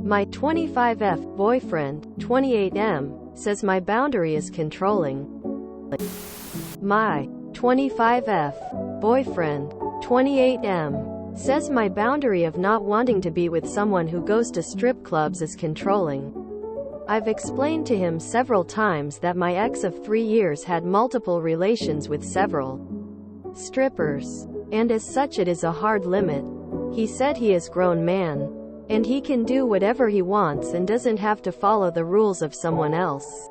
My 25F boyfriend, 28M, says my boundary is controlling. My 25F boyfriend, 28M, says my boundary of not wanting to be with someone who goes to strip clubs is controlling. I've explained to him several times that my ex of 3 years had multiple relations with several strippers, and as such it is a hard limit. He said he is a grown man, and he can do whatever he wants and doesn't have to follow the rules of someone else.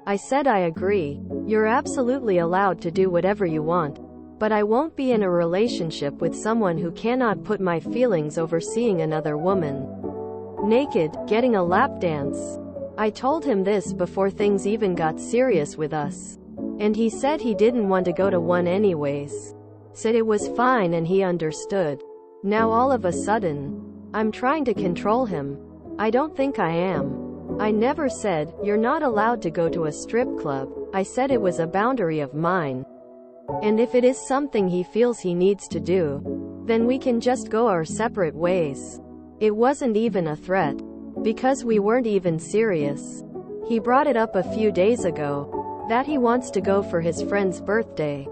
I said I agree. You're absolutely allowed to do whatever you want, but I won't be in a relationship with someone who cannot put my feelings over seeing another woman naked, getting a lap dance. I told him this before things even got serious with us, and he said he didn't want to go to one anyways. Said it was fine and he understood. Now all of a sudden, I'm trying to control him. I don't think I am. I never said, you're not allowed to go to a strip club. I said it was a boundary of mine. And if it is something he feels he needs to do, then we can just go our separate ways. It wasn't even a threat, because we weren't even serious. He brought it up a few days ago, that he wants to go for his friend's birthday.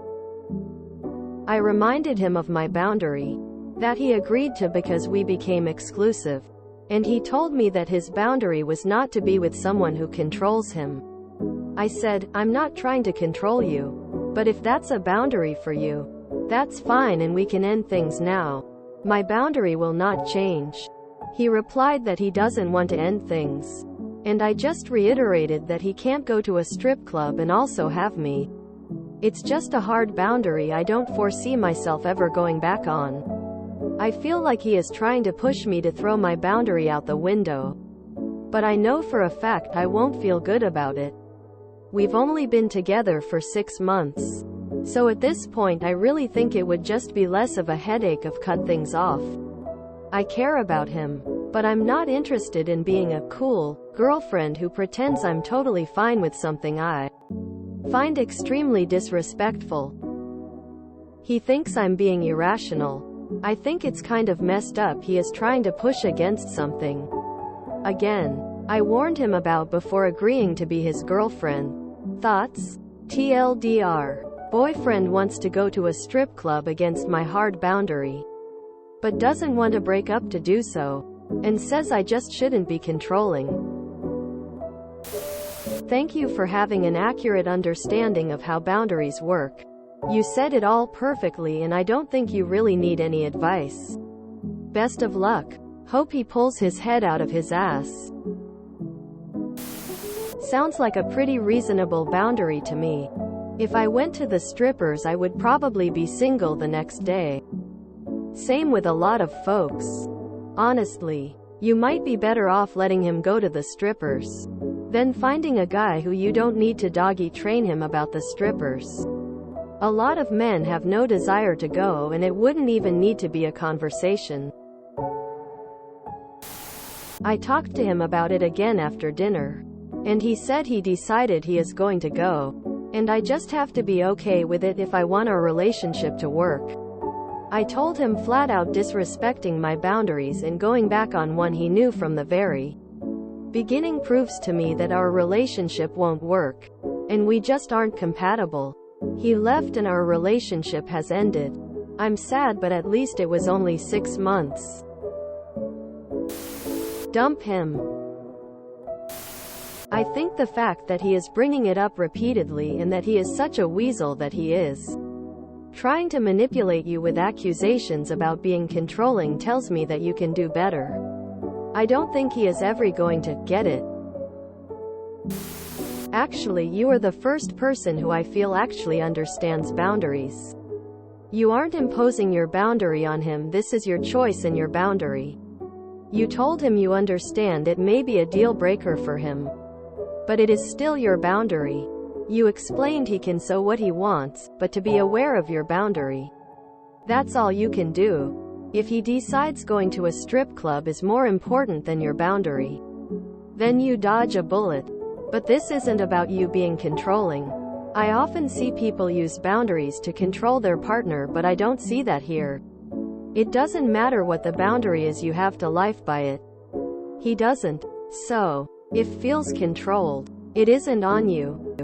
I reminded him of my boundary, that he agreed to because we became exclusive, and he told me that his boundary was not to be with someone who controls him. I said, I'm not trying to control you, but if that's a boundary for you, that's fine and we can end things now. My boundary will not change. He replied that he doesn't want to end things, and I just reiterated that he can't go to a strip club and also have me. It's just a hard boundary I don't foresee myself ever going back on. I feel like he is trying to push me to throw my boundary out the window, but I know for a fact I won't feel good about it. We've only been together for 6 months, so at this point I really think it would just be less of a headache of cut things off. I care about him, but I'm not interested in being a cool girlfriend who pretends I'm totally fine with something I find extremely disrespectful. He thinks I'm being irrational. I think it's kind of messed up he is trying to push against something again I warned him about before agreeing to be his girlfriend. Thoughts? TLDR. Boyfriend wants to go to a strip club against my hard boundary, but doesn't want to break up to do so, and says I just shouldn't be controlling. Thank you for having an accurate understanding of how boundaries work. You said it all perfectly and I don't think you really need any advice. Best of luck. Hope he pulls his head out of his ass. Sounds like a pretty reasonable boundary to me. If I went to the strippers I would probably be single the next day. Same with a lot of folks. Honestly, you might be better off letting him go to the strippers than finding a guy who you don't need to doggy train him about the strippers. A lot of men have no desire to go and it wouldn't even need to be a conversation. I talked to him about it again after dinner, and he said he decided he is going to go, and I just have to be okay with it if I want our relationship to work. I told him flat out disrespecting my boundaries and going back on one he knew from the very beginning proves to me that our relationship won't work, and we just aren't compatible. He left and our relationship has ended. I'm sad but at least it was only 6 months. Dump him. I think the fact that he is bringing it up repeatedly and that he is such a weasel that he is trying to manipulate you with accusations about being controlling tells me that you can do better. I don't think he is ever going to get it. Actually, you are the first person who I feel actually understands boundaries. You aren't imposing your boundary on him, this is your choice and your boundary. You told him you understand it may be a deal breaker for him, but it is still your boundary. You explained he can say what he wants, but to be aware of your boundary. That's all you can do. If he decides going to a strip club is more important than your boundary, then you dodge a bullet. But this isn't about you being controlling. I often see people use boundaries to control their partner, but I don't see that here. It doesn't matter what the boundary is, you have to live by it. He doesn't. So, if feels controlled, it isn't on you.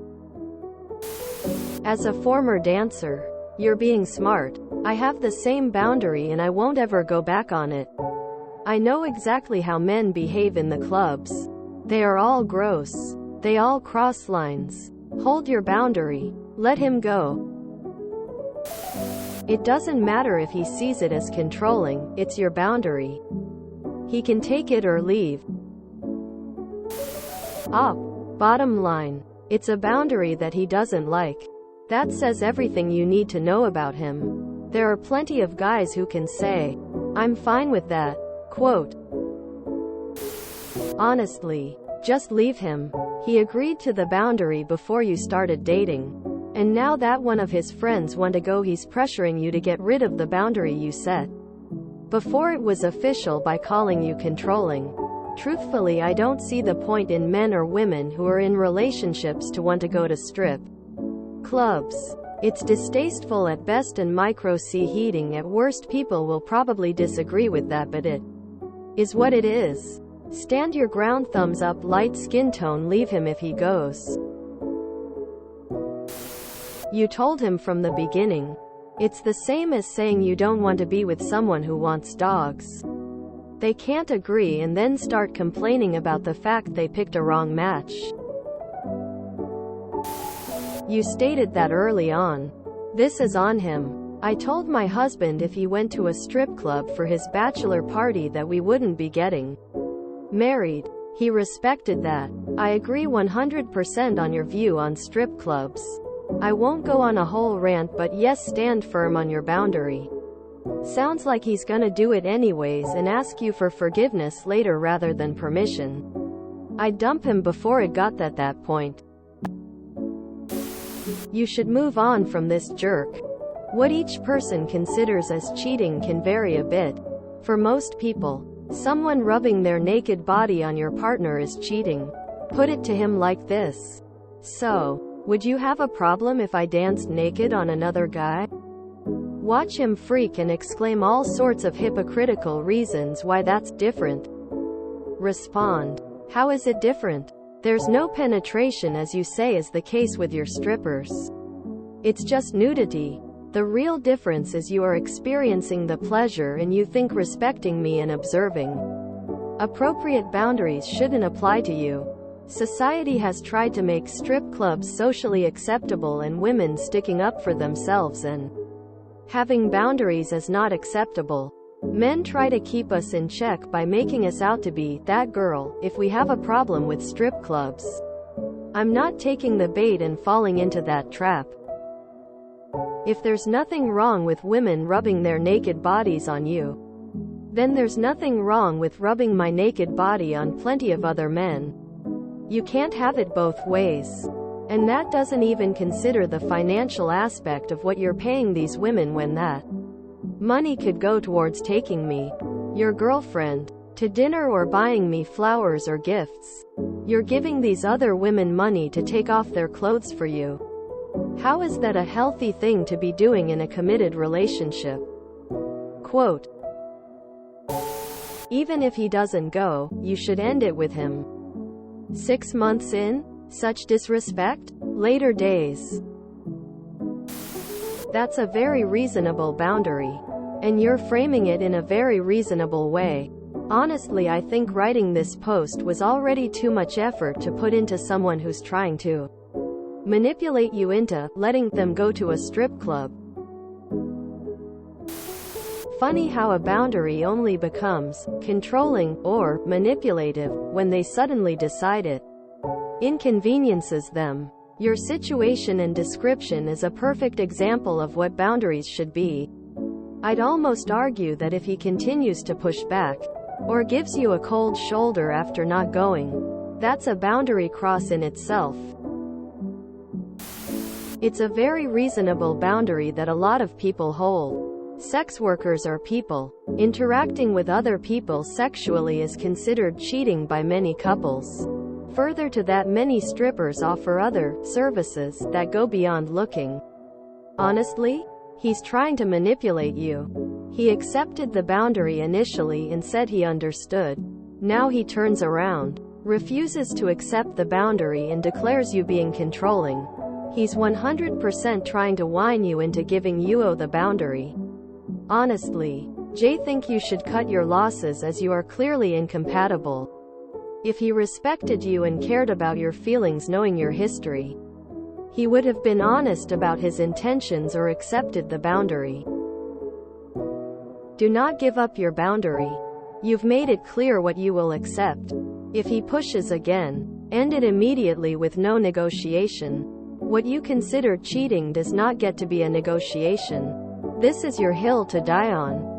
As a former dancer, you're being smart. I have the same boundary and I won't ever go back on it. I know exactly how men behave in the clubs. They are all gross. They all cross lines. Hold your boundary. Let him go. It doesn't matter if he sees it as controlling, it's your boundary. He can take it or leave. Bottom line, it's a boundary that he doesn't like. That says everything you need to know about him. There are plenty of guys who can say, "I'm fine with that." Quote. Honestly, just leave him. He agreed to the boundary before you started dating. And now that one of his friends want to go, he's pressuring you to get rid of the boundary you set before it was official by calling you controlling. Truthfully, I don't see the point in men or women who are in relationships to want to go to strip clubs. It's distasteful at best and micro-heating at worst. People will probably disagree with that, but it is what it is. Stand your ground. Thumbs up. Light skin tone. Leave him if he goes. You told him from the beginning. It's the same as saying you don't want to be with someone who wants dogs. They can't agree and then start complaining about the fact they picked a wrong match. You stated that early on. This is on him. I told my husband if he went to a strip club for his bachelor party that we wouldn't be getting married. He respected that. I agree 100% on your view on strip clubs. I won't go on a whole rant, but yes, stand firm on your boundary. Sounds like he's gonna do it anyways and ask you for forgiveness later rather than permission. I'd dump him before it got at that point. You should move on from this jerk. What each person considers as cheating can vary a bit. For most people, someone rubbing their naked body on your partner is cheating. Put it to him like this. So, would you have a problem if I danced naked on another guy? Watch him freak and exclaim all sorts of hypocritical reasons why that's different. Respond. How is it different? There's no penetration, as you say is the case with your strippers. It's just nudity. The real difference is you are experiencing the pleasure and you think respecting me and observing appropriate boundaries shouldn't apply to you. Society has tried to make strip clubs socially acceptable and women sticking up for themselves and having boundaries as not acceptable. Men try to keep us in check by making us out to be that girl if we have a problem with strip clubs. I'm not taking the bait and falling into that trap. If there's nothing wrong with women rubbing their naked bodies on you, then there's nothing wrong with rubbing my naked body on plenty of other men. You can't have it both ways. And that doesn't even consider the financial aspect of what you're paying these women when that money could go towards taking me, your girlfriend, to dinner or buying me flowers or gifts. You're giving these other women money to take off their clothes for you. How is that a healthy thing to be doing in a committed relationship? Quote. Even if he doesn't go, you should end it with him. 6 months in? Such disrespect? Later days. That's a very reasonable boundary. And you're framing it in a very reasonable way. Honestly, I think writing this post was already too much effort to put into someone who's trying to manipulate you into letting them go to a strip club. Funny how a boundary only becomes controlling or manipulative when they suddenly decide it inconveniences them. Your situation and description is a perfect example of what boundaries should be. I'd almost argue that if he continues to push back, or gives you a cold shoulder after not going, that's a boundary cross in itself. It's a very reasonable boundary that a lot of people hold. Sex workers are people. Interacting with other people sexually is considered cheating by many couples. Further to that, many strippers offer other services that go beyond looking. Honestly, he's trying to manipulate you. He accepted the boundary initially and said he understood. Now he turns around, refuses to accept the boundary and declares you being controlling. He's 100% trying to whine you into giving you the boundary. Honestly, Jay think you should cut your losses as you are clearly incompatible. If he respected you and cared about your feelings knowing your history, he would have been honest about his intentions or accepted the boundary. Do not give up your boundary. You've made it clear what you will accept. If he pushes again, end it immediately with no negotiation. What you consider cheating does not get to be a negotiation. This is your hill to die on.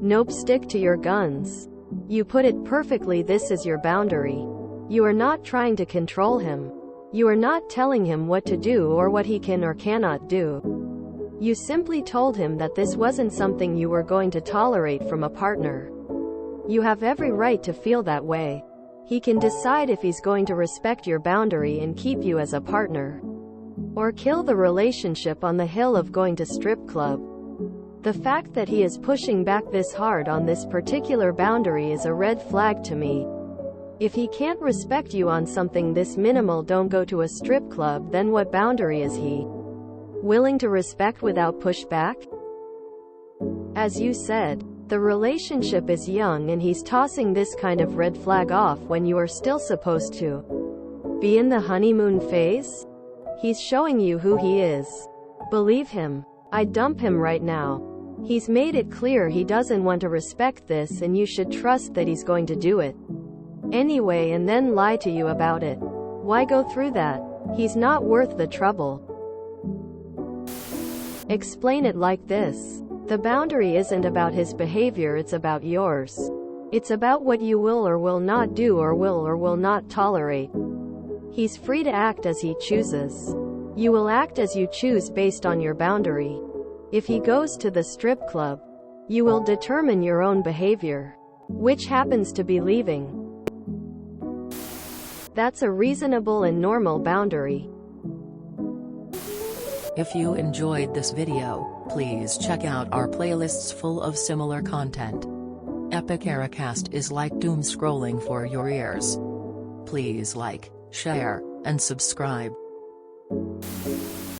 Nope, stick to your guns. You put it perfectly, this is your boundary. You are not trying to control him. You are not telling him what to do or what he can or cannot do. You simply told him that this wasn't something you were going to tolerate from a partner. You have every right to feel that way. He can decide if he's going to respect your boundary and keep you as a partner, or kill the relationship on the hill of going to strip club. The fact that he is pushing back this hard on this particular boundary is a red flag to me. If he can't respect you on something this minimal, don't go to a strip club, then what boundary is he willing to respect without pushback? As you said, the relationship is young and he's tossing this kind of red flag off when you are still supposed to be in the honeymoon phase. He's showing you who he is. Believe him. I'd dump him right now. He's made it clear he doesn't want to respect this, and you should trust that he's going to do it anyway and then lie to you about it. Why go through that? He's not worth the trouble. Explain it like this. The boundary isn't about his behavior, it's about yours. It's about what you will or will not do or will not tolerate. He's free to act as he chooses. You will act as you choose based on your boundary. If he goes to the strip club, you will determine your own behavior, which happens to be leaving. That's a reasonable and normal boundary. If you enjoyed this video, please check out our playlists full of similar content. Epic Ericast is like doom scrolling for your ears. Please like, share, and subscribe.